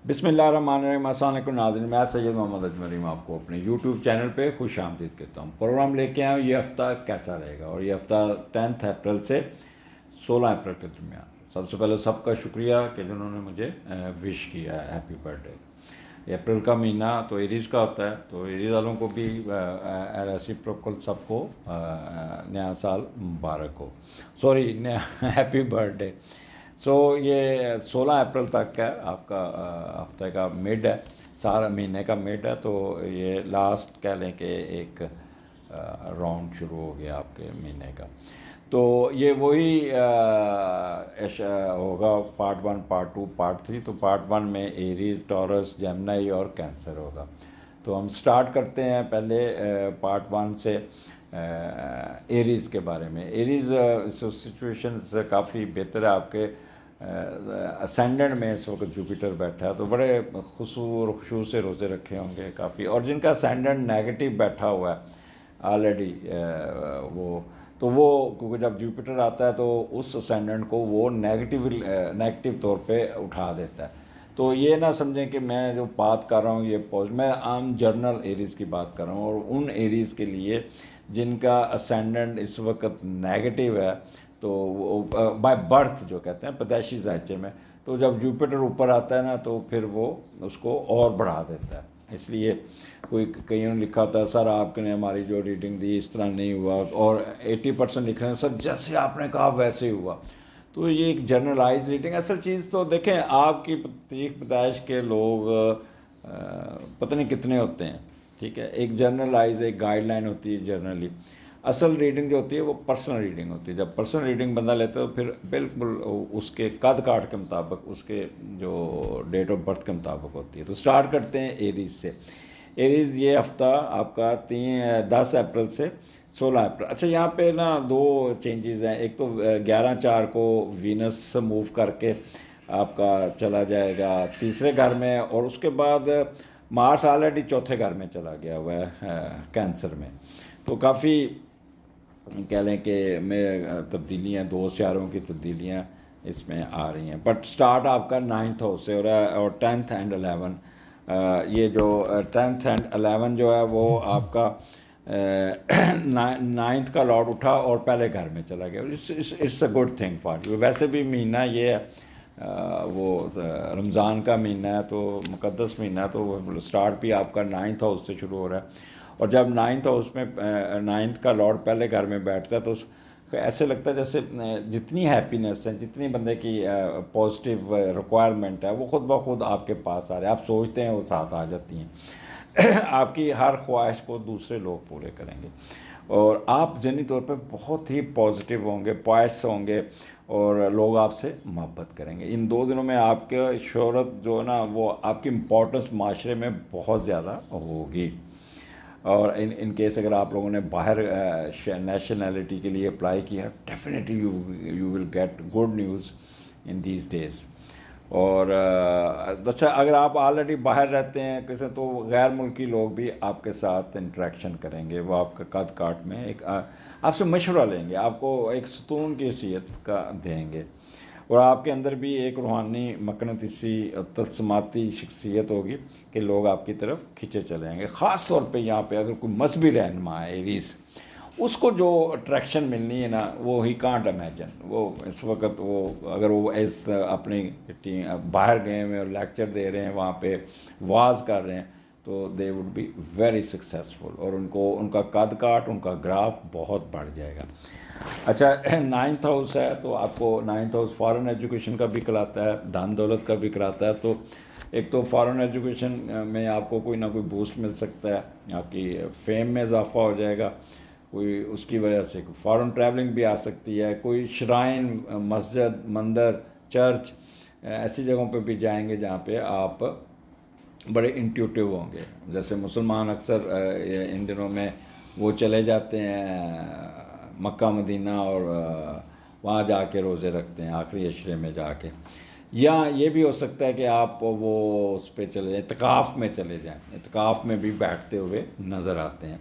بسم اللہ الرحمن الرحیم۔ السلام علیکم ناظرین، میں سید محمد اجمریم آپ کو اپنے یوٹیوب چینل پہ خوش آمدید کہتا ہوں۔ پروگرام لے کے آئے یہ ہفتہ کیسا رہے گا، اور یہ ہفتہ 10 اپریل سے 16 اپریل کے درمیان۔ سب سے پہلے سب کا شکریہ کہ جنہوں نے مجھے وش کیا ہے، ہیپی برتھ ڈے۔ یہ اپریل کا مہینہ تو ایریز کا ہوتا ہے، تو ایریز والوں کو بھی ریسیپروکل سب کو نیا سال مبارک ہو، سوری ہیپی برتھ ڈے۔ یہ 16 اپریل تک ہے آپ کا ہفتے کا مڈ ہے، سارا مہینے کا مڈ ہے، تو یہ لاسٹ کہہ لیں کہ ایک راؤنڈ شروع ہو گیا آپ کے مہینے کا۔ تو یہ وہی ہوگا پارٹ 1، پارٹ 2، پارٹ 3۔ تو پارٹ 1 میں ایریز، ٹورس، جیمنائی اور کینسر ہوگا۔ تو ہم سٹارٹ کرتے ہیں پہلے پارٹ 1 سے ایریز کے بارے میں۔ ایریز سچویشن کافی بہتر ہے آپ کے اسینڈنٹ میں اس وقت جوپیٹر بیٹھا ہے، تو بڑے خشوع سے روزے رکھے ہوں گے کافی، اور جن کا اسینڈنٹ نیگیٹو بیٹھا ہوا ہے آلریڈی وہ کیونکہ جب جوپیٹر آتا ہے تو اس اسینڈنٹ کو وہ نیگیٹو طور پہ اٹھا دیتا ہے۔ تو یہ نہ سمجھیں کہ میں جو بات کر رہا ہوں یہ میں عام جرنل ایریز کی بات کر رہا ہوں، اور ان ایریز کے لیے جن کا اسینڈنٹ اس وقت نیگیٹو ہے، تو وہ بائی برتھ جو کہتے ہیں پیدائشی ذائچے میں، تو جب جوپیٹر اوپر آتا ہے نا تو پھر وہ اس کو اور بڑھا دیتا ہے۔ اس لیے کئیوں نے لکھا ہوتا ہے سر آپ نے ہماری جو ریڈنگ دی اس طرح نہیں ہوا، اور 80% لکھ رہے ہیں سر جیسے آپ نے کہا ویسے ہی ہوا۔ تو یہ ایک جرنلائز ریڈنگ اصل چیز تو دیکھیں، آپ کی تاریخ پیدائش کے لوگ پتہ نہیں کتنے ہوتے ہیں، ٹھیک ہے، ایک جرنلائز ایک گائیڈ لائن ہوتی ہے جرنلی۔ اصل ریڈنگ جو ہوتی ہے وہ پرسنل ریڈنگ ہوتی ہے۔ جب پرسنل ریڈنگ بندہ لیتا ہے تو پھر بالکل اس کے قد کاٹ کے مطابق، اس کے جو ڈیٹ آف برتھ کے مطابق ہوتی ہے۔ تو سٹارٹ کرتے ہیں ایریز سے۔ ایریز یہ ہفتہ آپ کا 10 اپریل سے 16 اپریل۔ اچھا یہاں پہ نا دو چینجز ہیں، ایک تو 11/4 کو وینس موو کر کے آپ کا چلا جائے گا تیسرے گھر میں، اور اس کے بعد مارس آلریڈی چوتھے گھر میں چلا گیا ہوا ہے کینسر میں۔ تو کافی کہہ لیں کہ تبدیلیاں، دو سیاروں کی تبدیلیاں اس میں آ رہی ہیں، بٹ سٹارٹ آپ کا 9th ہاؤس سے ہو رہا ہے، اور 10th اینڈ 11۔ یہ جو 10th اینڈ 11 جو ہے وہ آپ کا 9th کا لارڈ اٹھا اور پہلے گھر میں چلا گیا۔ It's a good thing for you. ویسے بھی مہینہ یہ ہے وہ رمضان کا مہینہ ہے، تو مقدس مہینہ ہے، تو سٹارٹ بھی آپ کا 9th ہاؤس سے شروع ہو رہا ہے، اور جب 9th ہاؤس میں 9th کا لارڈ پہلے گھر میں بیٹھتا ہے تو ایسے لگتا ہے جیسے جتنی ہیپینس ہے، جتنی بندے کی پازیٹیو ریکوائرمنٹ ہے، وہ خود بخود آپ کے پاس آ رہے ہیں، آپ سوچتے ہیں وہ ساتھ آ جاتی ہیں۔ آپ کی ہر خواہش کو دوسرے لوگ پورے کریں گے، اور آپ ذہنی طور پہ بہت ہی پازیٹیو ہوں گے، پوائس ہوں گے، اور لوگ آپ سے محبت کریں گے۔ ان 2 دنوں میں آپ کے شہرت جو ہے نا، وہ آپ کی امپورٹنس معاشرے میں بہت زیادہ ہوگی۔ اور ان کیس اگر آپ لوگوں نے باہر نیشنلٹی کے لیے اپلائی کیا، definitely you will get good news in these days. اور اچھا اگر آپ آلریڈی باہر رہتے ہیں کیسے، تو غیر ملکی لوگ بھی آپ کے ساتھ انٹریکشن کریں گے، وہ آپ کا قد کاٹ میں ایک آپ سے مشورہ لیں گے، آپ کو ایک ستون کی حیثیت کا دیں گے، اور آپ کے اندر بھی ایک روحانی مقناطیسی تجسماتی شخصیت ہوگی کہ لوگ آپ کی طرف کھینچے چلے جائیں گے۔ خاص طور پہ یہاں پہ اگر کوئی مذہبی رہنما ہے ایریز، اس کو جو اٹریکشن ملنی ہے نا، وہ ہی کانٹ امیجن۔ وہ اس وقت وہ اگر وہ اپنی باہر گئے ہوئے اور لیکچر دے رہے ہیں، وہاں پہ واز کر رہے ہیں، تو they would be very successful, اور ان کا قد کاٹ، ان کا گراف بہت بڑھ جائے گا۔ اچھا 9th ہاؤس ہے، تو آپ کو 9th ہاؤس فارن ایجوکیشن کا بھی کراتا ہے، دھن دولت کا بھی کراتا ہے۔ تو ایک تو فارن ایجوکیشن میں آپ کو کوئی نہ کوئی بوسٹ مل سکتا ہے، آپ کی فیم میں اضافہ ہو جائے گا، کوئی اس کی وجہ سے فارن ٹریولنگ بھی آ سکتی ہے، کوئی شرائن، مسجد، مندر، چرچ، ایسی جگہوں پہ بھی جائیں گے جہاں پہ آپ بڑے انٹیوٹیو ہوں گے۔ جیسے مسلمان اکثر ان دنوں میں وہ چلے جاتے ہیں مکہ مدینہ، اور وہاں جا کے روزے رکھتے ہیں آخری عشرے میں جا کے، یا یہ بھی ہو سکتا ہے کہ آپ وہ اس پہ چلے جائیں، اعتکاف میں چلے جائیں، اعتکاف میں بھی بیٹھتے ہوئے نظر آتے ہیں۔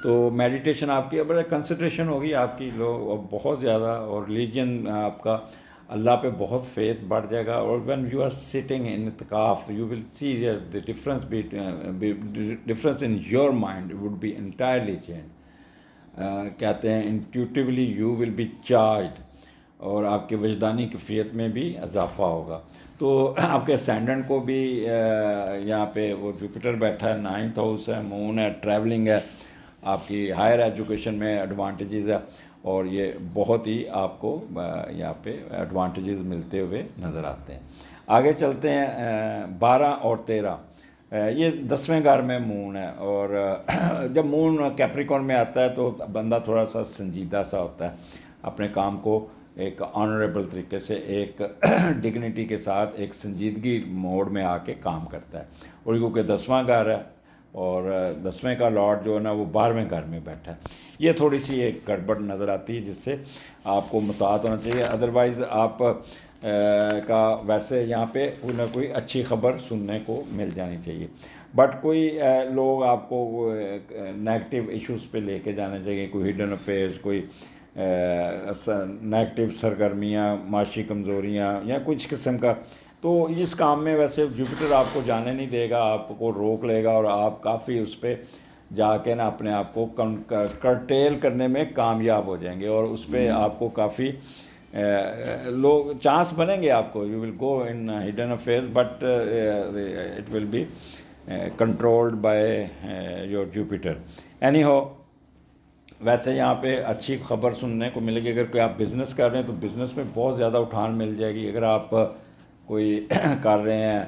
تو میڈیٹیشن آپ کی بڑا کنسنٹریشن ہوگی آپ کی، لوگ بہت زیادہ، اور ریلیجن آپ کا اللہ پہ بہت فیتھ بڑھ جائے گا. اور when you are sitting in اعتکاف you will see the difference in your mind would be entirely changed. کہتے ہیں intuitively you will be charged, اور آپ کے وجدانی کیفیت میں بھی اضافہ ہوگا. تو آپ کے اسینڈنٹ کو بھی یہاں پہ وہ جوپیٹر بیٹھا ہے, 9th ہاؤس ہے, مون ہے, ٹریولنگ ہے, آپ کی ہائر ایجوکیشن میں ایڈوانٹیجز ہے, اور یہ بہت ہی آپ کو یہاں پہ ایڈوانٹیجز ملتے ہوئے نظر آتے ہیں. آگے چلتے ہیں 12 اور 13. یہ 10ویں گھر میں مون ہے, اور جب مون کیپریکون میں آتا ہے تو بندہ تھوڑا سا سنجیدہ سا ہوتا ہے, اپنے کام کو ایک آنریبل طریقے سے, ایک ڈگنیٹی کے ساتھ, ایک سنجیدگی موڈ میں آ کے کام کرتا ہے. اور کیونکہ 10واں گھر ہے اور 10ویں کا لارڈ جو ہے نا وہ 12ویں گھر میں بیٹھا ہے, یہ تھوڑی سی ایک گڑبڑ نظر آتی ہے جس سے آپ کو محتاط ہونا چاہیے. ادروائز آپ کا ویسے یہاں پہ کوئی نہ کوئی اچھی خبر سننے کو مل جانی چاہیے. بٹ کوئی لوگ آپ کو نیگیٹو ایشوز پہ لے کے جانے چاہیے, کوئی ہڈن افیئرز, کوئی نیگیٹو سرگرمیاں, معاشی کمزوریاں یا کچھ قسم کا. تو اس کام میں ویسے جوپیٹر آپ کو جانے نہیں دے گا, آپ کو روک لے گا, اور آپ کافی اس پہ جا کے نا اپنے آپ کو کرٹیل کرنے میں کامیاب ہو جائیں گے, اور اس پہ آپ کو کافی لوگ چانس بنیں گے آپ کو. You will go in hidden affairs but it will be controlled by your Jupiter. Anyhow, ویسے یہاں پہ اچھی خبر سننے کو ملے گی. اگر کوئی آپ بزنس کر رہے ہیں تو بزنس میں بہت زیادہ اٹھان مل جائے گی. اگر آپ کوئی کر رہے ہیں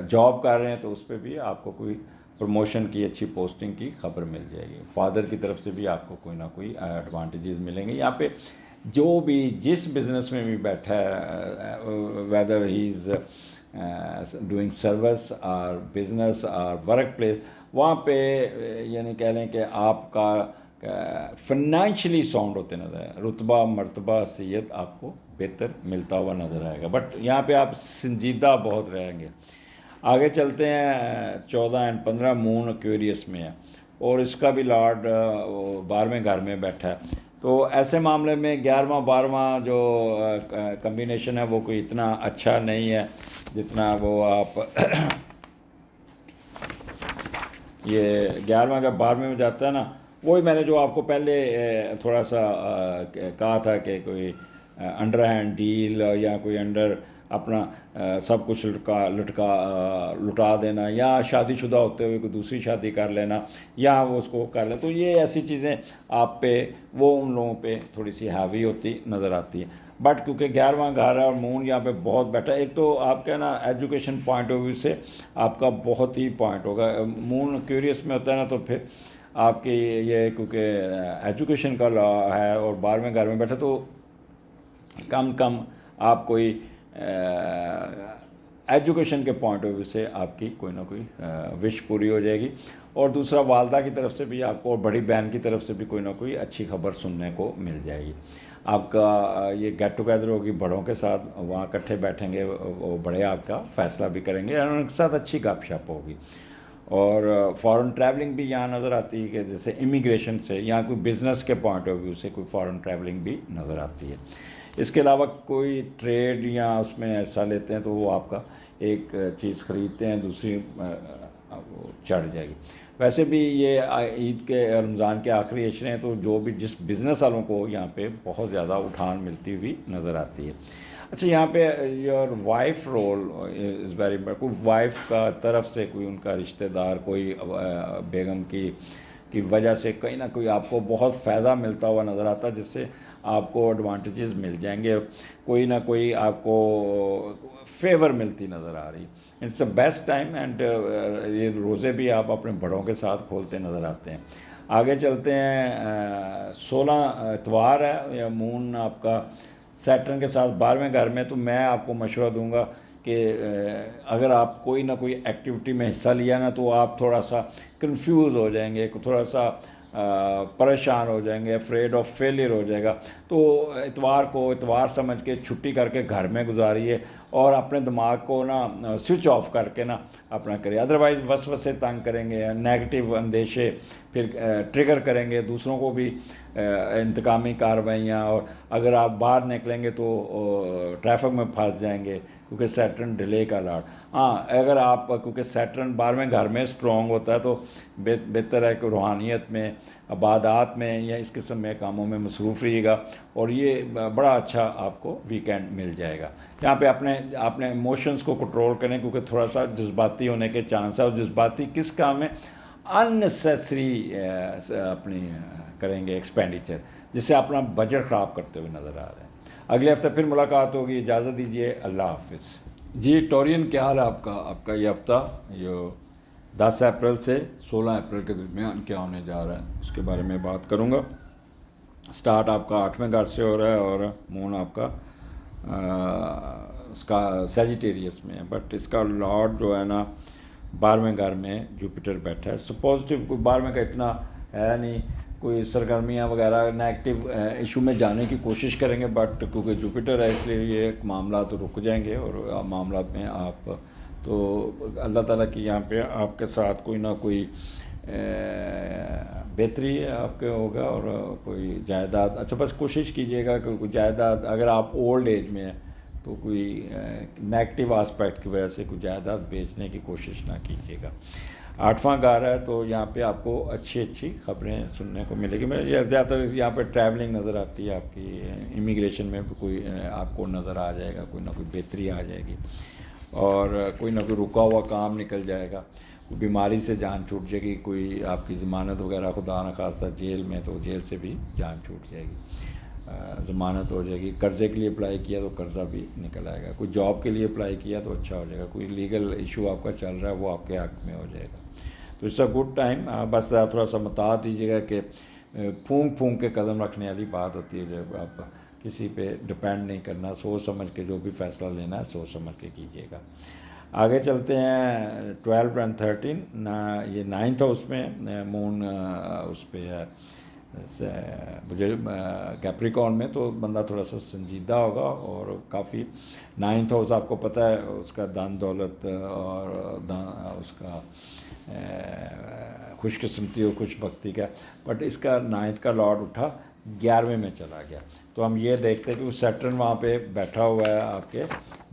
جاب کر رہے ہیں تو اس پہ بھی آپ کو کوئی پروموشن کی, اچھی پوسٹنگ کی خبر مل جائے گی. فادر کی طرف سے بھی آپ کو کوئی نہ کوئی ایڈوانٹیجز ملیں گے. یہاں پہ جو بھی جس بزنس میں بھی بیٹھا ہے, whether he is doing service اور بزنس اور ورک پلیس, وہاں پہ یعنی کہہ لیں کہ آپ کا فنانشلی ساؤنڈ ہوتے نظر آئے, رتبہ مرتبہ حیثیت آپ کو بہتر ملتا ہوا نظر آئے گا. بٹ یہاں پہ آپ سنجیدہ بہت رہیں گے. آگے چلتے ہیں 14 اور 15. مون ایکویریس میں ہے, اور اس کا بھی لارڈ 12ویں گھر میں بیٹھا ہے. تو ایسے معاملے میں 11واں 12واں جو کمبینیشن ہے وہ کوئی اتنا اچھا نہیں ہے جتنا وہ آپ یہ 11واں جب 12ویں میں جاتا ہے نا, وہی میں نے جو آپ کو پہلے تھوڑا سا کہا تھا کہ کوئی انڈر ہینڈ ڈیل یا کوئی انڈر اپنا سب کچھ لٹا دینا, یا شادی شدہ ہوتے ہوئے کوئی دوسری شادی کر لینا, یا وہ اس کو کر لیں. تو یہ ایسی چیزیں آپ پہ وہ ان لوگوں پہ تھوڑی سی ہیوی ہوتی نظر آتی ہے. بٹ کیونکہ 11واں گھر ہے اور مون یہاں پہ بہت بیٹھا ہے, ایک تو آپ کا نا ایجوکیشن پوائنٹ آف ویو سے آپ کا بہت ہی پوائنٹ ہوگا. مون کیوریس میں ہوتا ہے نا, تو پھر آپ کے یہ کیونکہ ایجوکیشن کا لا ہے اور 12ویں گھر میں بیٹھا, تو کم آپ کوئی ایجوکیشن کے پوائنٹ آف ویو سے آپ کی کوئی نہ کوئی وش پوری ہو جائے گی. اور دوسرا والدہ کی طرف سے بھی آپ کو, اور بڑی بہن کی طرف سے بھی کوئی نہ کوئی اچھی خبر سننے کو مل جائے گی. آپ کا یہ گیٹ ٹوگیدر ہوگی بڑوں کے ساتھ, وہاں اکٹھے بیٹھیں گے, وہ بڑے آپ کا فیصلہ بھی کریں گے, اور ان کے ساتھ اچھی گپ شپ ہوگی. اور فارن ٹریولنگ بھی یہاں نظر آتی ہے کہ جیسے امیگریشن سے, یہاں کوئی بزنس کے پوائنٹ آف ویو سے کوئی فارن ٹریولنگ بھی نظر آتی ہے. اس کے علاوہ کوئی ٹریڈ یا اس میں حصہ لیتے ہیں تو وہ آپ کا ایک چیز خریدتے ہیں, دوسری وہ چڑھ جائے گی. ویسے بھی یہ عید کے رمضان کے آخری عشرے ہیں, تو جو بھی جس بزنس والوں کو یہاں پہ بہت زیادہ اٹھان ملتی ہوئی نظر آتی ہے. اچھا, یہاں پہ your wife role is very important. کوئی وائف کا طرف سے کوئی ان کا رشتہ دار, کوئی بیگم کی وجہ سے کہیں نہ کوئی آپ کو بہت فائدہ ملتا ہوا نظر آتا ہے, جس سے آپ کو ایڈوانٹیجز مل جائیں گے, کوئی نہ کوئی آپ کو فیور ملتی نظر آ رہی. It's a best time. And یہ روزے بھی آپ اپنے بڑوں کے ساتھ کھولتے نظر آتے ہیں. آگے چلتے ہیں 16 اتوار ہے, یا مون آپ کا سیٹرن کے ساتھ 12ویں گھر میں. تو میں آپ کو مشورہ دوں گا کہ اگر آپ کوئی نہ کوئی ایکٹیویٹی میں حصہ لیا نا, تو آپ تھوڑا سا کنفیوز ہو جائیں گے, تھوڑا سا پریشان ہو جائیں گے, افریڈ آف فیلئر ہو جائے گا. تو اتوار کو اتوار سمجھ کے چھٹی کر کے گھر میں گزاریے, اور اپنے دماغ کو نا سوئچ آف کر کے نا اپنا کرے. ادروائز وسوسے تنگ کریں گے, نیگیٹو اندیشے پھر ٹریگر کریں گے دوسروں کو بھی, انتقامی کارروائیاں, اور اگر آپ باہر نکلیں گے تو ٹریفک میں پھنس جائیں گے کیونکہ سیٹرن ڈیلے کا لاڈ. ہاں اگر آپ, کیونکہ سیٹرن 12ویں گھر میں اسٹرانگ ہوتا ہے تو بہتر ہے کہ روحانیت میں, عبادات میں یا اس قسم میں کاموں میں مصروف رہیے گا, اور یہ بڑا اچھا آپ کو ویکینڈ مل جائے گا. یہاں پہ اپنے ایموشنز کو کنٹرول کریں کیونکہ تھوڑا سا جذباتی ہونے کے چانس ہے, اور جذباتی کس کام میں اننیسیسری اپنی کریں گے ایکسپینڈیچر, جس سے اپنا بجٹ خراب کرتے ہوئے نظر آ رہے ہیں. اگلے ہفتے پھر ملاقات ہوگی, اجازت دیجیے, اللہ حافظ. جی ٹورین کیا حال ہے آپ کا؟ آپ کا یہ ہفتہ جو 10 اپریل سے 16 اپریل کے درمیان کیا ہونے جا رہا ہے اس کے بارے میں بات کروں گا. سٹارٹ آپ کا 8ویں گھر سے ہو رہا ہے اور مون آپ کا اس کا سیجیٹیریس میں ہے, بٹ اس کا لارڈ جو ہے نا 12ویں گھر میں جوپیٹر بیٹھا ہے. سو پازیٹیو کوئی 12ویں کا اتنا ہے نہیں, کوئی سرگرمیاں وغیرہ نیگیٹو ایشو میں جانے کی کوشش کریں گے, بٹ کیونکہ جوپیٹر ہے اس لیے یہ معاملات رک جائیں گے, اور معاملات میں آپ تو اللہ تعالیٰ کی یہاں پہ آپ کے ساتھ کوئی نہ کوئی بہتری آپ کے ہوگا, اور کوئی جائیداد. اچھا بس کوشش کیجیے گا کہ کوئی جائیداد, اگر آپ اولڈ ایج میں ہیں تو کوئی نیگیٹو آسپیکٹ کی وجہ سے کوئی جائیداد بیچنے کی کوشش نہ کیجیے گا. 8واں گھر ہے تو یہاں پہ آپ کو اچھی خبریں سننے کو ملے گی. میں زیادہ تر یہاں پہ ٹریولنگ نظر آتی ہے آپ کی, امیگریشن میں کوئی آپ کو نظر آ جائے گا, کوئی نہ کوئی بہتری آ جائے گی, اور کوئی نہ کوئی رکا ہوا کام نکل جائے گا, کوئی بیماری سے جان چھوٹ جائے گی, کوئی آپ کی ضمانت وغیرہ خدا نخواستہ جیل میں تو جیل سے بھی جان چھوٹ جائے گی, ضمانت ہو جائے گی. قرضے کے لیے اپلائی کیا تو قرضہ بھی نکل آئے گا, کوئی جاب کے لیے اپلائی کیا تو اچھا ہو جائے گا, کوئی لیگل ایشو آپ کا چل رہا ہے وہ آپ کے حق میں ہو جائے گا. تو اٹس اے گڈ ٹائم. بس تھوڑا سا متا دیجیے گا کہ پھونک کے قدم رکھنے والی بات ہوتی ہے, جب آپ کسی پہ ڈپینڈ نہیں کرنا, سوچ سمجھ کے جو بھی فیصلہ لینا ہے سوچ سمجھ کے کیجیے گا. آگے چلتے ہیں 12 اور 13. یہ 9th ہاؤس میں مون اس پہ ہے مجھے کیپریکارن میں, تو بندہ تھوڑا سا سنجیدہ ہوگا, اور کافی 9th ہاؤس آپ کو پتہ ہے اس کا دان دولت اور اس کا خوش قسمتی اور خوش بختی کا, بٹ اس کا 9th کا لارڈ اٹھا 11ویں میں چلا گیا. تو ہم یہ دیکھتے ہیں کہ وہ سیٹرن وہاں پہ بیٹھا ہوا ہے آپ کے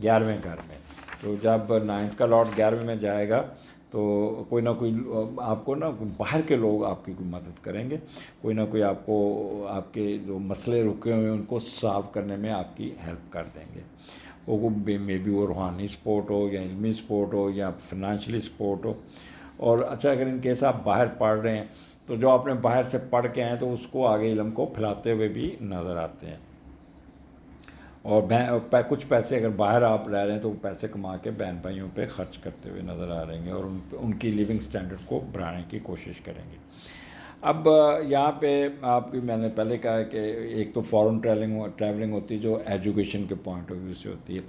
11ویں گھر میں. تو جب 9th کا لارڈ 11ویں میں جائے گا تو کوئی نہ کوئی آپ کو نا باہر کے لوگ آپ کی کوئی مدد کریں گے, کوئی نہ کوئی آپ کو آپ کے جو مسئلے رکے ہوئے ہیں ان کو سالو کرنے میں آپ کی ہیلپ کر دیں گے. وہ مے بی وہ روحانی سپورٹ ہو یا علمی سپورٹ ہو یا فنانشلی سپورٹ ہو. اور اچھا اگر ان کیس آپ باہر پڑھ رہے ہیں تو جو آپ نے باہر سے پڑھ کے آئے تو اس کو آگے علم کو پھیلاتے ہوئے بھی نظر آتے ہیں, اور کچھ پیسے اگر باہر آپ رہ رہے ہیں تو وہ پیسے کما کے بہن بھائیوں پہ خرچ کرتے ہوئے نظر آ رہے ہیں, اور ان کی لیونگ سٹینڈرڈ کو بڑھانے کی کوشش کریں گے. اب یہاں پہ آپ کی میں نے پہلے کہا کہ ایک تو فارن ٹریولنگ ہوتی ہے جو ایجوکیشن کے پوائنٹ آف ویو سے ہوتی ہے.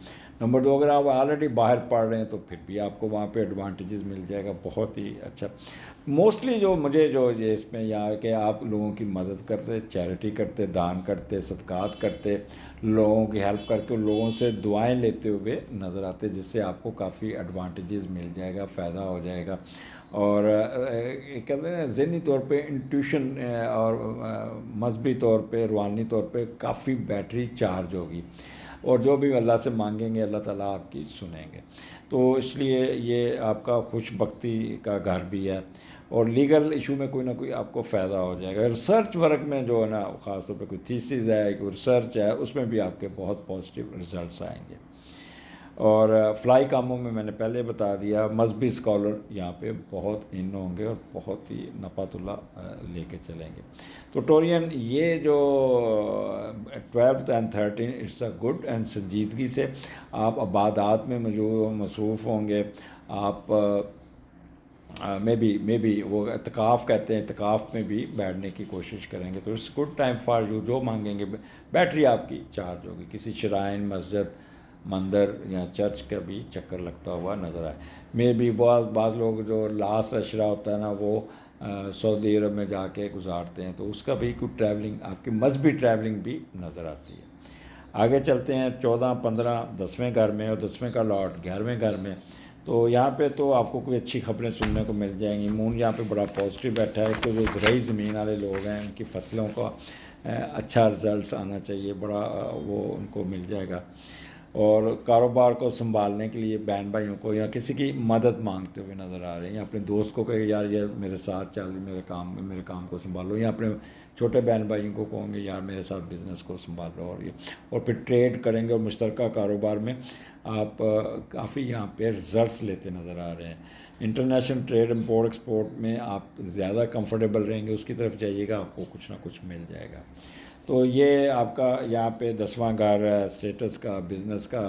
نمبر 2, اگر آپ آلریڈی باہر پڑھ رہے ہیں تو پھر بھی آپ کو وہاں پہ ایڈوانٹیجز مل جائے گا, بہت ہی اچھا. موسٹلی جو مجھے جو یہ اس میں یہاں کہ آپ لوگوں کی مدد کرتے, چیریٹی کرتے, دان کرتے, صدقات کرتے, لوگوں کی ہیلپ کر کے لوگوں سے دعائیں لیتے ہوئے نظر آتے, جس سے آپ کو کافی ایڈوانٹیجز مل جائے گا, فائدہ ہو جائے گا. اور کہتے ہیں ذہنی طور پہ انٹیوشن اور مذہبی طور پہ روحانی طور پہ کافی بیٹری چارج ہوگی, اور جو بھی اللہ سے مانگیں گے اللہ تعالیٰ آپ کی سنیں گے. تو اس لیے یہ آپ کا خوش بختی کا گھر بھی ہے, اور لیگل ایشو میں کوئی نہ کوئی آپ کو فائدہ ہو جائے گا. ریسرچ ورک میں جو ہے نا خاص طور پہ کوئی تھیسز ہے, کوئی ریسرچ ہے, اس میں بھی آپ کے بہت پازیٹیو رزلٹس آئیں گے. اور فلائی کاموں میں نے پہلے بتا دیا, مذہبی اسکالر یہاں پہ بہت ان ہوں گے اور بہت ہی نفعت اللہ لے کے چلیں گے. تو ٹورین یہ جو 12 اور 13 اٹس اے گڈ اینڈ سنجیدگی سے آپ عبادات میں مصروف ہوں گے. آپ میں بھی وہ اعتکاف کہتے ہیں, اعتکاف میں بھی بیٹھنے کی کوشش کریں گے. تو it's good time for you, جو مانگیں گے بیٹری آپ کی چارج ہوگی. کسی شرائن, مسجد, مندر یا چرچ کا بھی چکر لگتا ہوا نظر آئے. میں بھی بعض لوگ جو لاسٹ عشرہ ہوتا ہے نا وہ سعودی عرب میں جا کے گزارتے ہیں, تو اس کا بھی کوئی ٹریولنگ آپ کی مذہبی ٹریولنگ بھی نظر آتی ہے. آگے چلتے ہیں 14 15 10ویں گھر میں اور 10ویں کا لاٹ 11ویں گھر میں. تو یہاں پہ تو آپ کو کوئی اچھی خبریں سننے کو مل جائیں گی. مون یہاں پہ بڑا پازیٹیو بیٹھا ہے کہ جو زرعی زمین والے لوگ ہیں ان کی فصلوں کا اچھا رزلٹس آنا چاہیے, بڑا وہ ان کو مل جائے گا. اور کاروبار کو سنبھالنے کے لیے بہن بھائیوں کو یا کسی کی مدد مانگتے ہوئے نظر آ رہے ہیں, یا اپنے دوست کو کہ یار یہ میرے ساتھ چل میرے کام کو سنبھالو, یا اپنے چھوٹے بہن بھائیوں کو کہوں گے یار میرے ساتھ بزنس کو سنبھالو. اور پھر ٹریڈ کریں گے اور مشترکہ کاروبار میں آپ کافی یہاں پہ رزلٹس لیتے نظر آ رہے ہیں. انٹرنیشنل ٹریڈ امپورٹ ایکسپورٹ میں آپ زیادہ کمفرٹیبل رہیں گے, اس کی طرف جائیے گا, آپ کو کچھ نہ کچھ مل جائے گا. تو یہ آپ کا یہاں پہ 10واں گھر ہے اسٹیٹس کا, بزنس کا,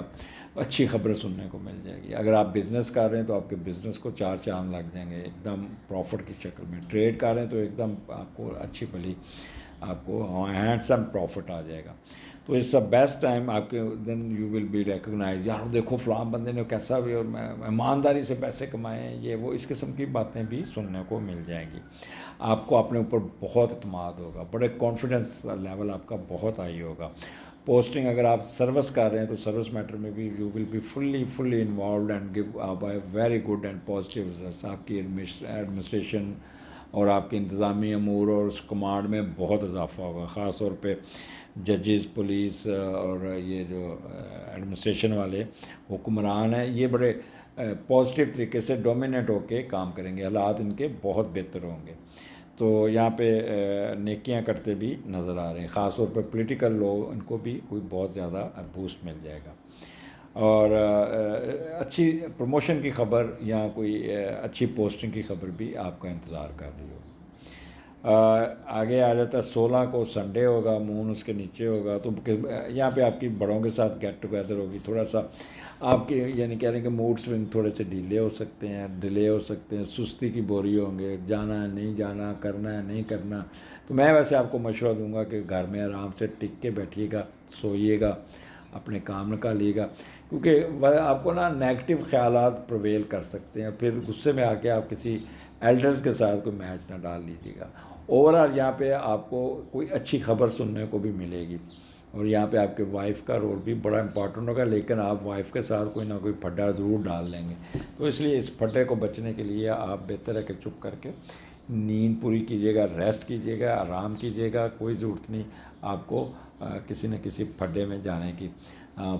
اچھی خبریں سننے کو مل جائے گی. اگر آپ بزنس کر رہے ہیں تو آپ کے بزنس کو 4 چاند لگ جائیں گے ایک دم پروفٹ کی شکل میں. ٹریڈ کر رہے ہیں تو ایک دم آپ کو اچھی بھلی آپ کو ہینڈسم پروفٹ آ جائے گا. تو اٹس اے بیسٹ ٹائم آپ کے, then you will be recognise, یار دیکھو فلاں بندے نے کیسا بھی ایمانداری سے پیسے کمائے ہیں, یہ وہ اس قسم کی باتیں بھی سننے کو مل جائیں گی. آپ کو اپنے اوپر بہت اعتماد ہوگا, بڑے کانفیڈنس لیول آپ کا بہت ہائی ہوگا. پوسٹنگ اگر آپ سروس کر رہے ہیں تو سروس میٹر میں بھی you will be fully involved and give by very good and positive results. آپ کی ایڈمنسٹریشن اور آپ کے انتظامی امور اور اس کمانڈ میں بہت اضافہ ہوگا. خاص طور پہ ججز, پولیس اور یہ جو ایڈمنسٹریشن والے حکمران ہیں, یہ بڑے پازیٹیو طریقے سے ڈومینیٹ ہو کے کام کریں گے, حالات ان کے بہت بہتر ہوں گے. تو یہاں پہ نیکیاں کرتے بھی نظر آ رہے ہیں. خاص طور پہ پولیٹیکل لوگ, ان کو بھی کوئی بہت زیادہ بوسٹ مل جائے گا. اور اچھی پروموشن کی خبر یا کوئی اچھی پوسٹنگ کی خبر بھی آپ کا انتظار کر رہی ہوگی. آگے آ جاتا ہے 16 کو سنڈے ہوگا, مون اس کے نیچے ہوگا, تو یہاں پہ آپ کی بڑوں کے ساتھ گیٹ ٹوگیدر ہوگی. تھوڑا سا آپ کے یعنی کہہ رہے ہیں کہ موڈ سوئنگ تھوڑے سے ڈیلے ہو سکتے ہیں, سستی کی بوری ہوں گے, جانا ہے نہیں جانا, کرنا ہے نہیں کرنا. تو میں ویسے آپ کو مشورہ دوں گا کہ گھر میں آرام سے ٹک کے بیٹھیے گا, سوئیے گا, اپنے کام نکالیے گا, کیونکہ آپ کو نا نیگیٹو خیالات پرویل کر سکتے ہیں. پھر غصے میں آ کے آپ کسی ایلڈرز کے ساتھ کوئی میچ نہ ڈال لیجیے گا. اوورآل یہاں پہ آپ کو کوئی اچھی خبر سننے کو بھی ملے گی. اور یہاں پہ آپ کے وائف کا رول بھی بڑا امپورٹنٹ ہوگا, لیکن آپ وائف کے ساتھ کوئی نہ کوئی پھڈا ضرور ڈال دیں گے. تو اس لیے اس پھڈے کو بچنے کے لیے آپ بہتر ہے کہ چپ کر کے نیند پوری کیجیے گا, ریسٹ کیجیے گا, آرام کیجیے گا. کوئی ضرورت نہیں آپ کو کسی نہ کسی پھڈے میں جانے کی.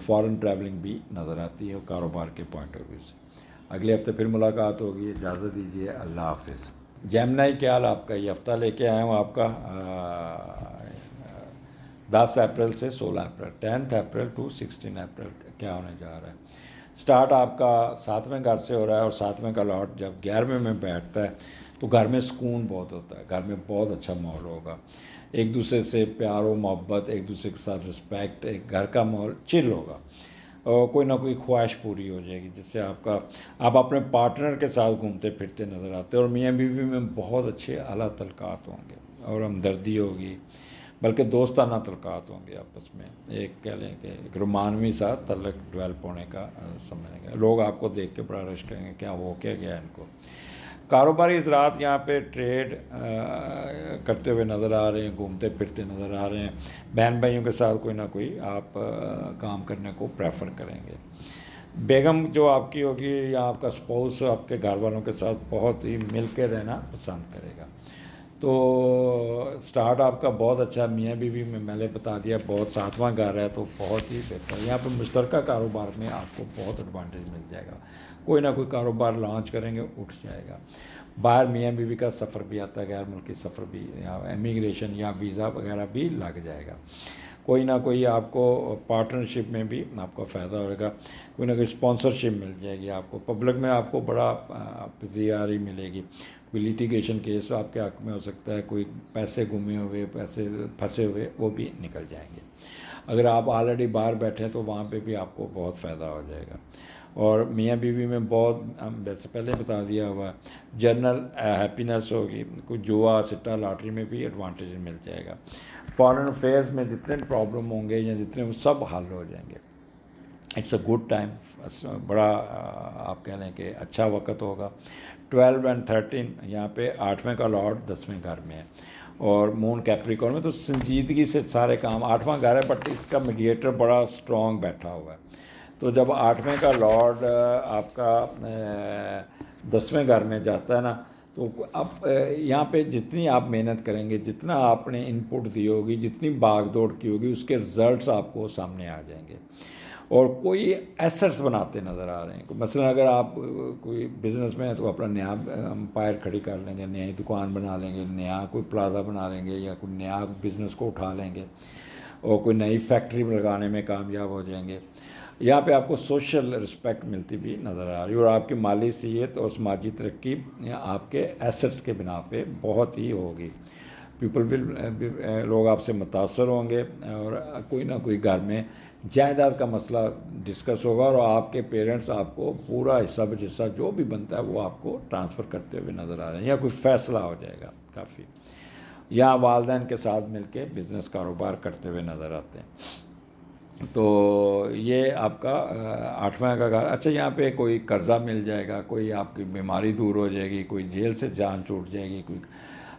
فارن ٹریولنگ بھی نظر آتی ہے کاروبار کے پوائنٹ آف ویو سے. اگلے ہفتے پھر ملاقات ہوگی, اجازت دیجیے, اللہ حافظ. جیمنائی کیا حال آپ کا, یہ ہفتہ لے کے آیا ہوں آپ کا 10 اپریل سے 16 اپریل, 10 اپریل ٹو 16 اپریل کیا ہونے جا رہا ہے. سٹارٹ آپ کا 7ویں گھر سے ہو رہا ہے, اور 7ویں کا لاٹ جب 11ویں میں بیٹھتا ہے تو گھر میں سکون بہت ہوتا ہے, گھر میں بہت اچھا ماحول ہوگا. ایک دوسرے سے پیار و محبت, ایک دوسرے کے ساتھ رسپیکٹ, ایک گھر کا ماحول چل ہوگا. اور کوئی نہ کوئی خواہش پوری ہو جائے گی, جس سے آپ اپنے پارٹنر کے ساتھ گھومتے پھرتے نظر آتے ہیں. اور میاں بیوی میں بہت اچھے اعلیٰ تعلقات ہوں گے اور ہمدردی ہوگی, بلکہ دوستانہ تعلقات ہوں گے آپس میں. ایک کہہ لیں کہ ایک رومانوی سا تعلق ڈیولپ ہونے کا سمجھیں گے. لوگ آپ کو دیکھ کے بڑا رش کریں گے, کیا ہو کیا گیا ان کو. کاروباری حضرات یہاں پہ ٹریڈ کرتے ہوئے نظر آ رہے ہیں, گھومتے پھرتے نظر آ رہے ہیں. بہن بھائیوں کے ساتھ کوئی نہ کوئی آپ کام کرنے کو پریفر کریں گے. بیگم جو آپ کی ہوگی یا آپ کا سپوز آپ کے گھر والوں کے ساتھ بہت ہی مل کے رہنا پسند کرے گا. تو سٹارٹ آپ کا بہت اچھا. میاں بیوی میں نے بتا دیا بہت 7واں گھر ہے تو بہت ہی بہتر. یہاں پہ مشترکہ کاروبار میں آپ کو بہت ایڈوانٹیج مل جائے گا. کوئی نہ کوئی کاروبار لانچ کریں گے, اٹھ جائے گا. باہر میاں بیوی کا سفر بھی آتا ہے, غیر ملکی سفر بھی, یا امیگریشن یا ویزا وغیرہ بھی لگ جائے گا. کوئی نہ کوئی آپ کو پارٹنرشپ میں بھی آپ کا فائدہ ہوگا. کوئی نہ کوئی اسپانسرشپ مل جائے گی آپ کو. پبلک میں آپ کو بڑا پذیرائی ملے گی. کوئی لیٹیگیشن کیس آپ کے حق میں ہو سکتا ہے, کوئی پیسے گمے ہوئے, پیسے پھنسے ہوئے, وہ بھی نکل جائیں گے. اگر آپ آلریڈی باہر بیٹھے ہیں تو وہاں پہ بھی آپ کو بہت فائدہ ہو جائے گا. اور میاں بیوی میں بہت ویسے پہلے بتا دیا ہوا جنرل ہیپینس ہوگی. کوئی جوا سٹا لاٹری میں بھی ایڈوانٹیج مل جائے گا. فارن افیئرس میں جتنے پرابلم ہوں گے یا جتنے سب حل ہو جائیں گے. اٹس اے گڈ ٹائم, بڑا آپ کہہ لیں کہ اچھا وقت ہوگا. 12 اور 13 یہاں پہ 8ویں کا لاٹ 10ویں گھر میں ہے, اور مون کیپریکارن میں، تو سنجیدگی سے سارے کام، 8واں گھر ہے بٹ اس کا میڈیٹر بڑا اسٹرانگ بیٹھا ہوا ہے. تو جب 8ویں کا لارڈ آپ کا 10ویں گھر میں جاتا ہے نا، تو اب یہاں پہ جتنی آپ محنت کریں گے، جتنا آپ نے ان پٹ دی ہوگی، جتنی باغ دوڑ کی ہوگی، اس کے رزلٹس آپ کو سامنے آ جائیں گے. اور کوئی ایسٹس بناتے نظر آ رہے ہیں. مثلا اگر آپ کوئی بزنس میں ہیں تو اپنا نیا امپائر کھڑی کر لیں گے، نئی دکان بنا لیں گے، نیا کوئی پلازا بنا لیں گے، یا کوئی نیا بزنس کو اٹھا لیں گے، اور کوئی نئی فیکٹری لگانے میں کامیاب ہو جائیں گے. یہاں پہ آپ کو سوشل رسپیکٹ ملتی بھی نظر آ رہی ہے، اور آپ کی مالی صحت اور سماجی ترقی آپ کے ایسٹس کے بنا پہ بہت ہی ہوگی. پیپل ول لوگ آپ سے متاثر ہوں گے، اور کوئی نہ کوئی گھر میں جائیداد کا مسئلہ ڈسکس ہوگا، اور آپ کے پیرنٹس آپ کو پورا حصہ بجسہ جو بھی بنتا ہے وہ آپ کو ٹرانسفر کرتے ہوئے نظر آ رہے ہیں، یا کوئی فیصلہ ہو جائے گا کافی. یا والدین کے ساتھ مل کے بزنس کاروبار کرتے ہوئے نظر آتے ہیں. تو یہ آپ کا 8واں کا گھر. اچھا، یہاں پہ کوئی قرضہ مل جائے گا، کوئی آپ کی بیماری دور ہو جائے گی، کوئی جیل سے جان چھوٹ جائے گی، کوئی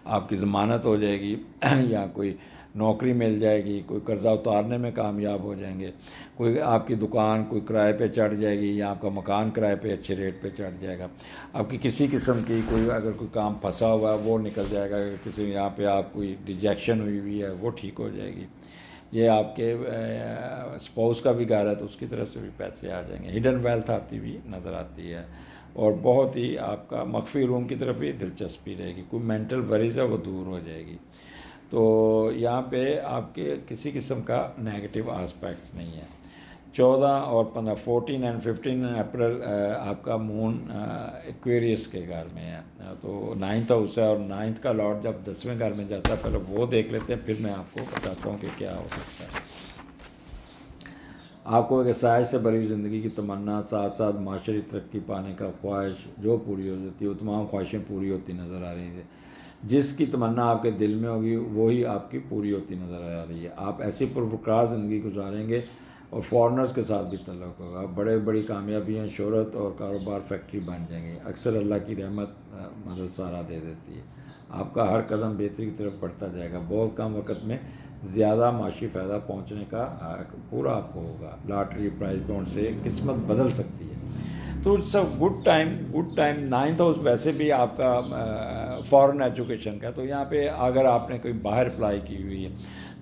آپ کی ضمانت ہو جائے گی، یا کوئی نوکری مل جائے گی، کوئی قرضہ اتارنے میں کامیاب ہو جائیں گے، کوئی آپ کی دکان کوئی کرائے پہ چڑھ جائے گی، یا آپ کا مکان کرائے پہ اچھے ریٹ پہ چڑھ جائے گا. آپ کی کسی قسم کی کوئی اگر کوئی کام پھنسا ہوا ہے وہ نکل جائے گا، اگر کسی یہاں پہ آپ کوئی ڈیجیکشن ہوئی ہوئی ہے وہ ٹھیک ہو جائے گی. یہ آپ کے اسپاؤس کا بھی گھر ہے تو اس کی طرف سے بھی پیسے آ جائیں گے. ہڈن ویلتھ آتی ہوئی نظر آتی ہے، اور بہت ہی آپ کا مخفی علوم کی طرف بھی دلچسپی رہے گی. کوئی مینٹل وریز ہے وہ دور ہو جائے گی. تو یہاں پہ آپ کے کسی قسم کا نیگیٹو آسپیکٹس نہیں ہے. 14 اور 15، 14 اینڈ 15 اپریل آپ کا مون ایکویریس کے گھر میں ہے. تو 9th ہاؤس ہے، اور 9th کا لارڈ جب 10ویں گھر میں جاتا ہے، پہلے وہ دیکھ لیتے ہیں، پھر میں آپ کو بتاتا ہوں کہ کیا ہو سکتا ہے. آپ کو ایک عصائش سے بھری زندگی کی تمنا، ساتھ ساتھ معاشری ترقی پانے کا خواہش جو پوری ہو جاتی ہے، وہ تمام خواہشیں پوری ہوتی نظر آ رہی ہیں. جس کی تمنا آپ کے دل میں ہوگی وہی آپ کی پوری ہوتی نظر آ رہی ہے. آپ ایسی پرفکار زندگی گزاریں گے، اور فارنرز کے ساتھ بھی تعلق ہوگا. بڑے بڑی کامیابیاں، شہرت اور کاروبار فیکٹری بن جائیں گے. اکثر اللہ کی رحمت مدد سارا دے دیتی ہے. آپ کا ہر قدم بہتری کی طرف بڑھتا جائے گا. بہت کم وقت میں زیادہ معاشی فائدہ پہنچنے کا پورا آپ کو ہوگا. لاٹری، پرائز بانڈ سے قسمت بدل سکتی ہے. تو it's a good time, good time. 9th house ویسے بھی آپ کا فارن ایجوکیشن کا، تو یہاں پہ اگر آپ نے کوئی باہر اپلائی کی ہوئی ہے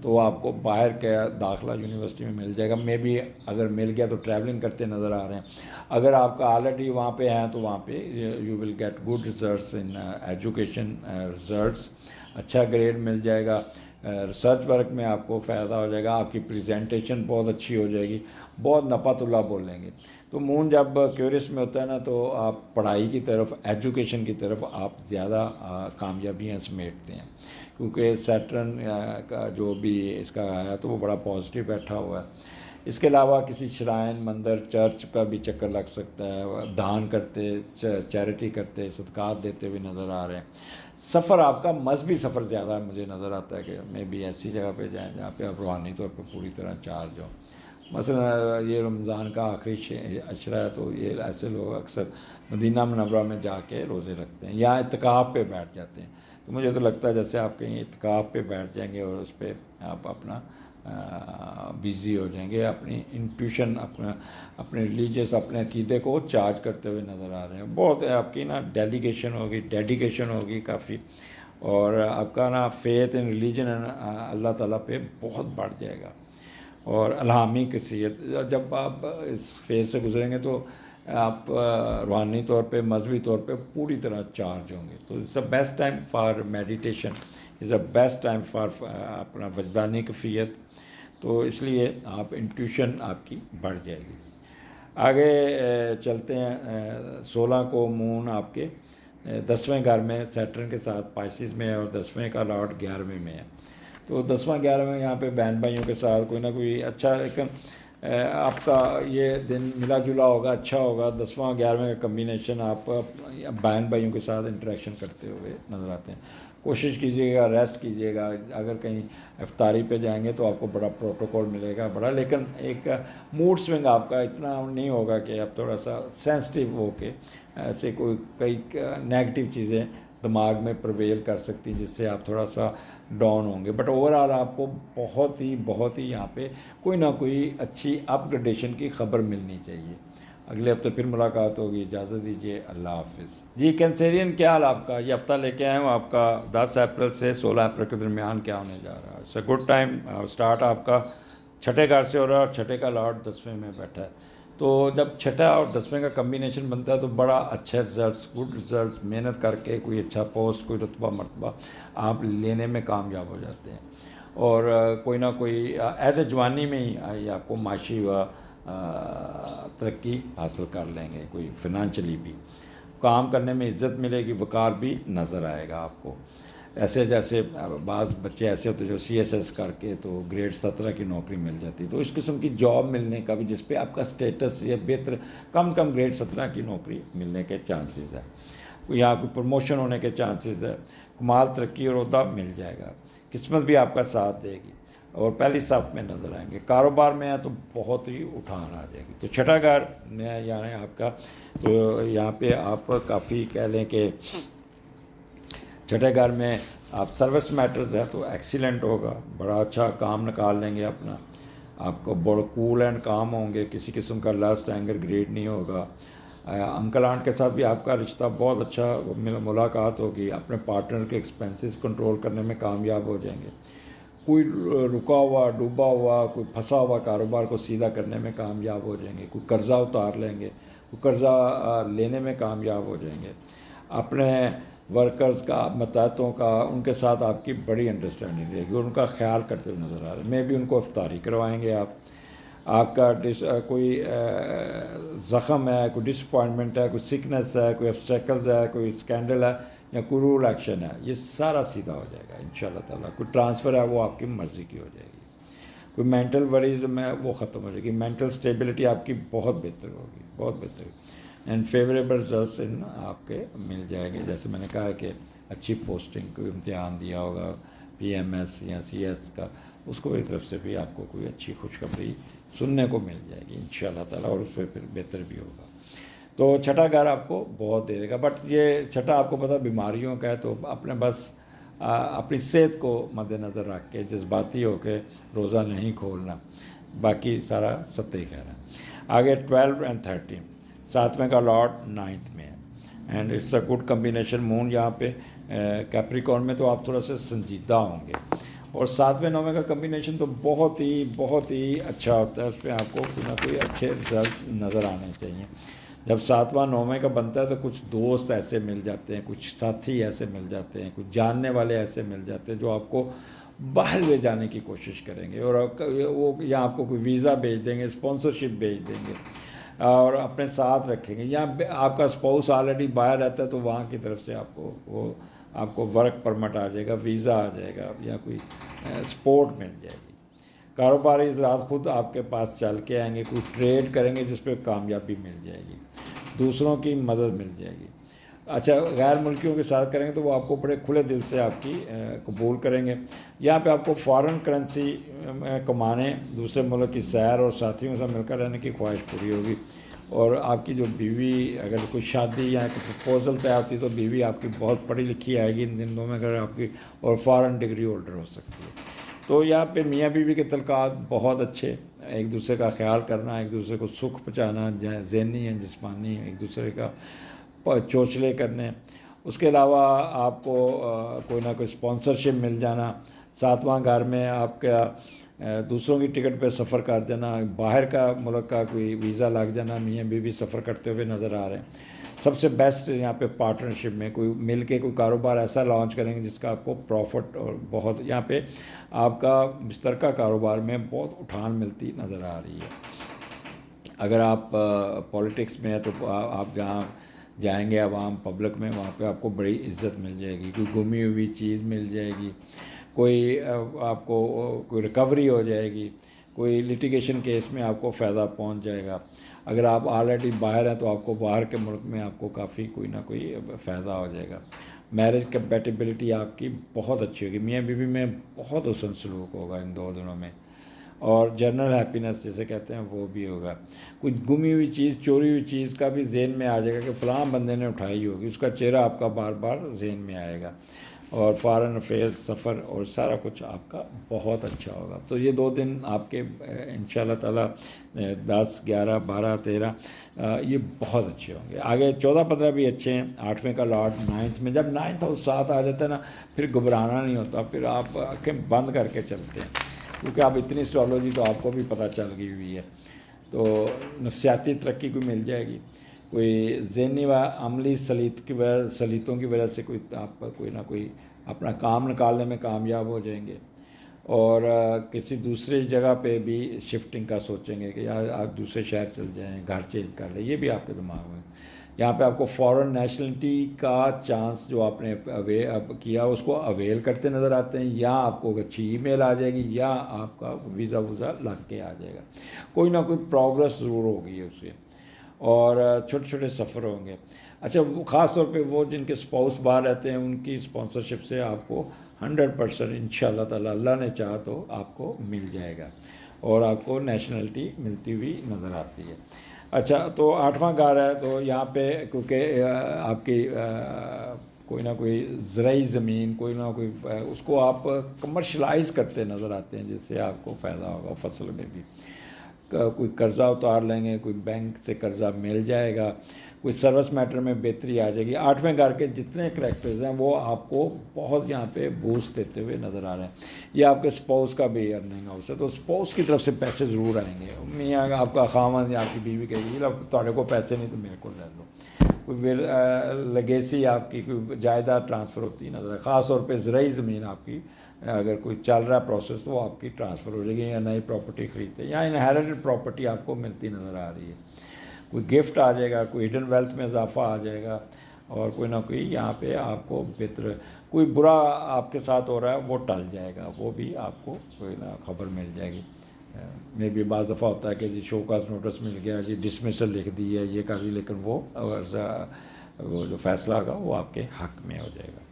تو آپ کو باہر کا داخلہ یونیورسٹی میں مل جائے گا. میں بھی اگر مل گیا تو ٹریولنگ کرتے نظر آ رہے ہیں. اگر آپ کا آلریڈی وہاں پہ ہیں تو وہاں پہ you will get good results in education results. اچھا گریڈ مل جائے گا. ریسرچ ورک میں آپ کو فائدہ ہو جائے گا. آپ کی پریزنٹیشن بہت اچھی ہو جائے گی. بہت نپت اللہ بولیں گے. تو مون جب کیورس میں ہوتا ہے نا، تو آپ پڑھائی کی طرف، ایجوکیشن کی طرف آپ زیادہ کامیابیاں سمیٹتے ہیں، کیونکہ سیٹرن کا جو بھی اس کا ہے تو وہ بڑا پازیٹیو بیٹھا ہوا ہے. اس کے علاوہ کسی شرائن، مندر، چرچ کا بھی چکر لگ سکتا ہے. دان کرتے، چیریٹی کرتے، صدقات دیتے ہوئے نظر آ رہے ہیں. سفر آپ کا مذہبی سفر زیادہ مجھے نظر آتا ہے، کہ میں بھی ایسی جگہ پہ جائیں جہاں پہ آپ روحانی طور پہ پوری طرح چارج ہوں. مثلا یہ رمضان کا آخری عشرہ ہے، تو یہ ایسے لوگ اکثر مدینہ منورہ میں جا کے روزے رکھتے ہیں، یا اعتکاف پہ بیٹھ جاتے ہیں. تو مجھے تو لگتا ہے جیسے آپ کہیں اعتکاف پہ بیٹھ جائیں گے، اور اس پہ آپ اپنا بیزی ہو جائیں گے. اپنی انٹیوشن، اپنے ریلیجیس، اپنے عقیدے کو چارج کرتے ہوئے نظر آ رہے ہیں. بہت آپ کی نا ڈیلیگیشن ہوگی، ڈیڈیکیشن ہوگی کافی، اور آپ کا نا فیتھ ان ریلیجن اللہ تعالیٰ پہ بہت بڑھ جائے گا. اور الہامی کثیت، جب آپ اس فیز سے گزریں گے تو آپ روحانی طور پہ، مذہبی طور پہ پوری طرح چارج ہوں گے. تو it's a best time for meditation, is a best time for اپنا وجدانی کفیت. تو اس لیے آپ انٹیوشن آپ کی بڑھ جائے گی. آگے چلتے ہیں. 16 کو مون آپ کے 10ویں گھر میں سیٹرن کے ساتھ پائسز میں ہے، اور 10ویں کا لارڈ 11ویں میں ہے. تو 10واں 11واں یہاں پہ بہن بھائیوں کے ساتھ کوئی نہ کوئی اچھا، لیکن آپ کا یہ دن ملا جلا ہوگا، اچھا ہوگا. 10واں 11ویں کا کمبینیشن آپ بہن بھائیوں کے ساتھ انٹریکشن کرتے ہوئے نظر آتے ہیں. کوشش کیجیے گا، ریسٹ کیجیے گا. اگر کہیں افطاری پہ جائیں گے تو آپ کو بڑا پروٹوکول ملے گا بڑا، لیکن ایک موڈ سوئنگ آپ کا اتنا نہیں ہوگا کہ آپ تھوڑا سا سینسٹیو ہو کے ایسے کوئی کئی نیگیٹو چیزیں دماغ میں پرویل کر سکتی جس سے آپ تھوڑا سا ڈاؤن ہوں گے. بٹ اوور آل آپ کو بہت ہی یہاں پہ کوئی نہ کوئی اچھی اپ گریڈیشن کی خبر ملنی چاہیے. اگلے ہفتے پھر ملاقات ہوگی. اجازت دیجیے. اللہ حافظ. جی کینسیرین، کیا حال آپ کا؟ یہ ہفتہ لے کے آئے ہوں آپ کا 10 اپریل سے 16 اپریل کے درمیان کیا ہونے جا رہا ہے. It's a good time. Start آپ کا چھٹے گھر سے ہو رہا ہے اور چھٹے کا لاٹ 10ویں میں بیٹھا ہے. تو جب چھٹا اور 10ویں کا کمبینیشن بنتا ہے تو بڑا اچھے رزلٹس، گڈ رزلٹس، محنت کر کے کوئی اچھا پوسٹ، کوئی رتبہ مرتبہ آپ لینے میں کامیاب ہو جاتے ہیں. اور کوئی نہ کوئی ایز اے جوانی میں ہی آپ کو معاشی و ترقی حاصل کر لیں گے. کوئی فنانشلی بھی کام کرنے میں عزت ملے گی، وقار بھی نظر آئے گا آپ کو. ایسے جیسے بعض بچے ایسے ہوتے جو CSS کر کے تو گریڈ 17 کی نوکری مل جاتی، تو اس قسم کی جاب ملنے کا بھی جس پہ آپ کا اسٹیٹس یا بہتر کم گریڈ 17 کی نوکری ملنے کے چانسز ہے. یہاں کوئی پروموشن ہونے کے چانسز ہے. کمال ترقی اور عہدہ مل جائے گا. قسمت بھی آپ کا ساتھ دے گی اور پہلی صف میں نظر آئیں گے. کاروبار میں ہے تو بہت ہی اٹھان آ جائے گی. تو چھٹا گھر میں یعنی آپ کا، تو یہاں پہ آپ کافی کہہ لیں کہ چھٹے گھر میں آپ سروس میٹرز ہے تو ایکسیلنٹ ہوگا. بڑا اچھا کام نکال لیں گے اپنا. آپ کو بڑا کول اینڈ کام ہوں گے. کسی قسم کا لاسٹ اینگر گریڈ نہیں ہوگا. انکل آنٹ کے ساتھ بھی آپ کا رشتہ بہت اچھا ملاقات ہوگی. اپنے پارٹنر کے ایکسپینسز کنٹرول کرنے میں کامیاب ہو جائیں گے. کوئی رکا ہوا، ڈوبا ہوا، کوئی پھنسا ہوا کاروبار کو سیدھا کرنے میں کامیاب ہو جائیں گے. کوئی قرضہ اتار لیں گے. کوئی قرضہ لینے میں کامیاب ہو جائیں گے. اپنے ورکرز کا، متحدوں کا، ان کے ساتھ آپ کی بڑی انڈرسٹینڈنگ رہے گی اور ان کا خیال کرتے ہوئے نظر آ رہا ہے. میں بھی ان کو افطاری کروائیں گے آپ. آپ کا کوئی زخم ہے، کوئی ڈس اپوائنٹمنٹ ہے، کوئی سکنس ہے، کوئی ابسٹیکلز ہے، کوئی اسکینڈل ہے یا کوئی رول ایکشن ہے، یہ سارا سیدھا ہو جائے گا انشاءاللہ تعالیٰ. کوئی ٹرانسفر ہے وہ آپ کی مرضی کی ہو جائے گی. کوئی مینٹل وریز میں وہ ختم ہو جائے گی. مینٹل اسٹیبلٹی آپ کی بہت بہتر ہوگی، بہت بہتر. اینڈ فیوریبل رزلٹس ان آپ کے مل جائیں گے. جیسے میں نے کہا کہ اچھی پوسٹنگ، کوئی امتحان دیا ہوگا PMS یا CS کا، اس کو کی طرف سے بھی آپ کو کوئی اچھی خوشخبری سننے کو مل جائے گی انشاءاللہ تعالیٰ، اور اس پہ پھر بہتر بھی ہوگا. تو چھٹا گھر آپ کو بہت دے دے گا. بٹ یہ چھٹا آپ کو پتہ بیماریوں کا ہے، تو اپنے بس اپنی صحت کو مد نظر رکھ کے جذباتی ہو کے روزہ نہیں کھولنا. باقی سارا ستے خیر ہے. آگے 12 اور 13، 7ویں کا لاٹ 9th میں ہے. And it's a good combination. Moon یہاں پہ کیپریکارن میں تو آپ تھوڑا سا سنجیدہ ہوں گے. اور 7ویں 9ویں کا کمبینیشن تو بہت ہی اچھا ہوتا ہے. اس پہ آپ کو کوئی نہ کوئی اچھے رزلٹس نظر آنے چاہیے. جب 7واں 9ویں کا بنتا ہے تو کچھ دوست ایسے مل جاتے ہیں، کچھ ساتھی ایسے مل جاتے ہیں، کچھ جاننے والے ایسے مل جاتے ہیں جو آپ کو باہر لے جانے کی کوشش کریں گے. اور وہ یا آپ کو کوئی ویزا بھیج دیں گے، اسپانسرشپ بھیج دیں گے اور اپنے ساتھ رکھیں گے. یا آپ کا اسپاؤس آلریڈی باہر رہتا ہے تو وہاں کی طرف سے آپ کو ورک پرمٹ آ جائے گا، ویزا آ جائے گا یا کوئی سپورٹ مل جائے گی. کاروباری اجراءات خود آپ کے پاس چل کے آئیں گے. کوئی ٹریڈ کریں گے جس پہ کامیابی مل جائے گی. دوسروں کی مدد مل جائے گی. اچھا غیر ملکیوں کے ساتھ کریں گے تو وہ آپ کو بڑے کھلے دل سے آپ کی قبول کریں گے. یہاں پہ آپ کو فارن کرنسی کمانے، دوسرے ملک کی سیر اور ساتھیوں سے مل کر رہنے کی خواہش پوری ہوگی. اور آپ کی جو بیوی، اگر کوئی شادی یا کوئی پرپوزل طے ہوتی تو بیوی آپ کی بہت پڑھی لکھی آئے گی ان دنوں میں، اگر آپ کی، اور فارن ڈگری ہولڈر ہو سکتی ہے. تو یہاں پہ میاں بیوی کے تعلقات بہت اچھے. ایک دوسرے کا خیال کرنا، ایک دوسرے کو سکھ پہنچانا، ذہنی یا جسمانی، ایک دوسرے کا چوچلے کرنے. اس کے علاوہ آپ کو کوئی نہ کوئی اسپانسرشپ مل جانا. 7واں گھر میں آپ کا دوسروں کی ٹکٹ پہ سفر کر دینا، باہر کا ملک کا کوئی ویزا لگ جانا. میاں بیوی سفر کرتے ہوئے نظر آ رہے ہیں. سب سے بیسٹ یہاں پہ پارٹنرشپ میں کوئی مل کے کوئی کاروبار ایسا لانچ کریں گے جس کا آپ کو پروفٹ اور بہت یہاں پہ آپ کا مشترکہ کاروبار میں بہت اٹھان ملتی نظر آ رہی ہے. اگر آپ پولیٹکس میں ہیں تو آپ جہاں جائیں گے عوام پبلک میں، وہاں پہ آپ کو بڑی عزت مل جائے گی. کوئی گمی ہوئی چیز مل جائے گی. کوئی آپ کو کوئی ریکوری ہو جائے گی. کوئی لٹیگیشن کیس میں آپ کو فائدہ پہنچ جائے گا. اگر آپ آلریڈی باہر ہیں تو آپ کو باہر کے ملک میں آپ کو کافی کوئی نہ کوئی فائدہ ہو جائے گا. میرج کمپیٹیبلٹی آپ کی بہت اچھی ہوگی. میاں بیوی میں بہت حسن سلوک ہوگا ان 2 دنوں میں. اور جنرل ہیپینس جسے کہتے ہیں وہ بھی ہوگا. کچھ گمی ہوئی چیز، چوری ہوئی چیز کا بھی ذہن میں آ جائے گا کہ فلاں بندے نے اٹھائی ہوگی، اس کا چہرہ آپ کا بار بار ذہن میں آئے گا. اور فارن افیئرس، سفر اور سارا کچھ آپ کا بہت اچھا ہوگا. تو یہ 2 دن آپ کے انشاءاللہ تعالیٰ 10، 11، 12، 13 یہ بہت اچھے ہوں گے. آگے 14، 15 بھی اچھے ہیں. 8ویں کا لارڈ 9th میں، جب 9th اور 7 آ جاتا ہے نا، پھر گھبرانا نہیں ہوتا، پھر آپ آنکھیں بند کر کے چلتے ہیں، کیونکہ آپ اتنی اسٹرالوجی تو آپ کو بھی پتہ چل گئی ہوئی ہے. تو نفسیاتی ترقی کو مل جائے گی، کوئی ذہنی و عملی سلیتوں کی وجہ سے کوئی آپ کوئی نہ کوئی اپنا کام نکالنے میں کامیاب ہو جائیں گے. اور کسی دوسری جگہ پہ بھی شفٹنگ کا سوچیں گے کہ یار آپ دوسرے شہر چل جائیں، گھر چینج کر لیں. یہ بھی آپ کے دماغ میں. یہاں پہ آپ کو فورن نیشنلٹی کا چانس جو آپ نے کیا اس کو اویل کرتے نظر آتے ہیں، یا آپ کو اچھی ای میل آ جائے گی، یا آپ کا ویزا لگ کے آ جائے گا. کوئی نہ کوئی پروگرس ضرور ہوگی اس سے. اور چھوٹے چھوٹے سفر ہوں گے. اچھا، وہ خاص طور پہ وہ جن کے اسپاؤس باہر رہتے ہیں، ان کی اسپانسرشپ سے آپ کو 100% انشاءاللہ تعالیٰ اللہ نے چاہا تو آپ کو مل جائے گا، اور آپ کو نیشنلٹی ملتی ہوئی نظر آتی ہے. اچھا، تو 8واں گھر ہے، تو یہاں پہ کیونکہ آپ کی کوئی نہ کوئی زرعی زمین، کوئی نہ کوئی اس کو آپ کمرشلائز کرتے نظر آتے ہیں، جس سے آپ کو فائدہ ہوگا فصل میں بھی. کوئی قرضہ اتار لیں گے، کوئی بینک سے قرضہ مل جائے گا، کوئی سروس میٹر میں بہتری آ جائے گی. 8ویں گھر کے جتنے کریکٹرز ہیں وہ آپ کو بہت یہاں پہ بوسٹ دیتے ہوئے نظر آ رہے ہیں. یہ آپ کے اسپاؤس کا بھی ارننگ ہاؤس ہے، تو اسپاؤس کی طرف سے پیسے ضرور آئیں گے. میاں آپ کا خاوند یا آپ کی بیوی کہے گی تھوڑے کو پیسے نہیں تو میرے کو لے لو. کوئی لیگیسی آپ کی، کوئی جائیداد ٹرانسفر ہوتی نظر ہے. خاص طور پہ زرعی زمین آپ کی اگر کوئی چل رہا ہے پروسیس، تو وہ آپ کی ٹرانسفر ہو جائے گی، یا نئی پراپرٹی خریدتے یا انہیریٹڈ پراپرٹی آپ کو ملتی نظر آ رہی ہے. کوئی گفٹ آ جائے گا، کوئی ہڈن ویلتھ میں اضافہ آ جائے گا، اور کوئی نہ کوئی یہاں پہ آپ کو بہتر، کوئی برا آپ کے ساتھ ہو رہا ہے وہ ٹل جائے گا، وہ بھی آپ کو کوئی نہ خبر مل جائے گی. میں بھی بعض دفعہ ہوتا ہے کہ جی شو کاز نوٹس مل گیا، جی ڈسمسل لکھ دی ہے، یہ کر دی، لیکن وہ جو فیصلہ ہوگا وہ آپ کے حق میں ہو جائے گا.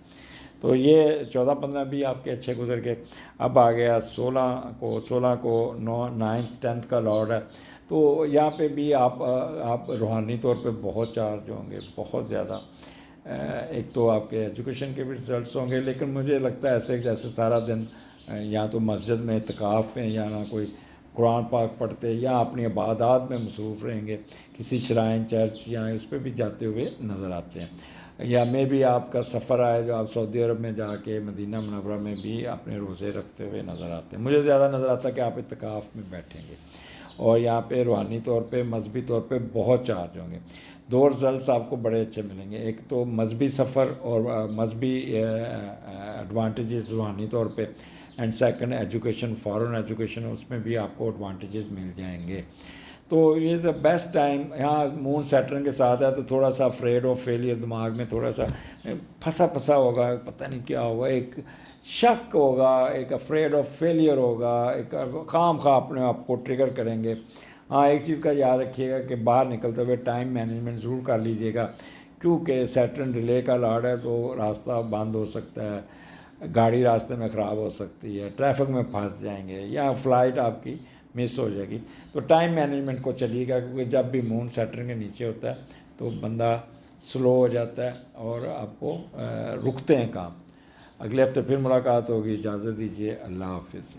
تو یہ 14، 15 بھی آپ کے اچھے گزر گئے. اب آ گیا 16 کو 9th 10th کا لارڈ ہے. تو یہاں پہ بھی آپ روحانی طور پہ بہت چارج ہوں گے، بہت زیادہ. ایک تو آپ کے ایجوکیشن کے بھی رزلٹس ہوں گے، لیکن مجھے لگتا ہے ایسے جیسے سارا دن یا تو مسجد میں اعتکاف میں، یا نہ کوئی قرآن پاک پڑھتے، یا اپنی عبادات میں مصروف رہیں گے. کسی شرائن چرچ یا اس پہ بھی جاتے ہوئے نظر آتے ہیں. یا میں بھی آپ کا سفر آئے جو آپ سعودی عرب میں جا کے مدینہ منورہ میں بھی اپنے روزے رکھتے ہوئے نظر آتے ہیں. مجھے زیادہ نظر آتا ہے کہ آپ اعتکاف میں بیٹھیں گے، اور یہاں پہ روحانی طور پہ، مذہبی طور پہ بہت چارج ہوں گے. 2 رزلٹس آپ کو بڑے اچھے ملیں گے. ایک تو مذہبی سفر اور مذہبی ایڈوانٹیجز روحانی طور پہ، and second education, foreign education, اس میں بھی آپ کو ایڈوانٹیجز مل جائیں گے. تو یہ دا بیسٹ ٹائم. یہاں مون سیٹرن کے ساتھ ہے، تو تھوڑا سا افریڈ آف فیلئر دماغ میں تھوڑا سا پھنسا ہوگا، پتہ نہیں کیا ہوگا، ایک شک ہوگا، ایک افریڈ آف فیلئر ہوگا، ایک خام خواہ اپنے آپ کو ٹریگر کریں گے. ہاں، ایک چیز کا یاد رکھیے گا کہ باہر نکلتے ہوئے ٹائم مینجمنٹ ضرور کر لیجیے گا، کیونکہ سیٹرن ڈیلے کا لارڈ ہے، تو راستہ بند ہو سکتا ہے، گاڑی راستے میں خراب ہو سکتی ہے، ٹریفک میں پھنس جائیں گے، یا فلائٹ آپ کی مس ہو جائے گی. تو ٹائم مینجمنٹ کو چلیے گا، کیونکہ جب بھی مون سیٹرن کے نیچے ہوتا ہے تو بندہ سلو ہو جاتا ہے، اور آپ کو رکتے ہیں کام. اگلے ہفتے پھر ملاقات ہوگی. اجازت دیجیے. اللہ حافظ.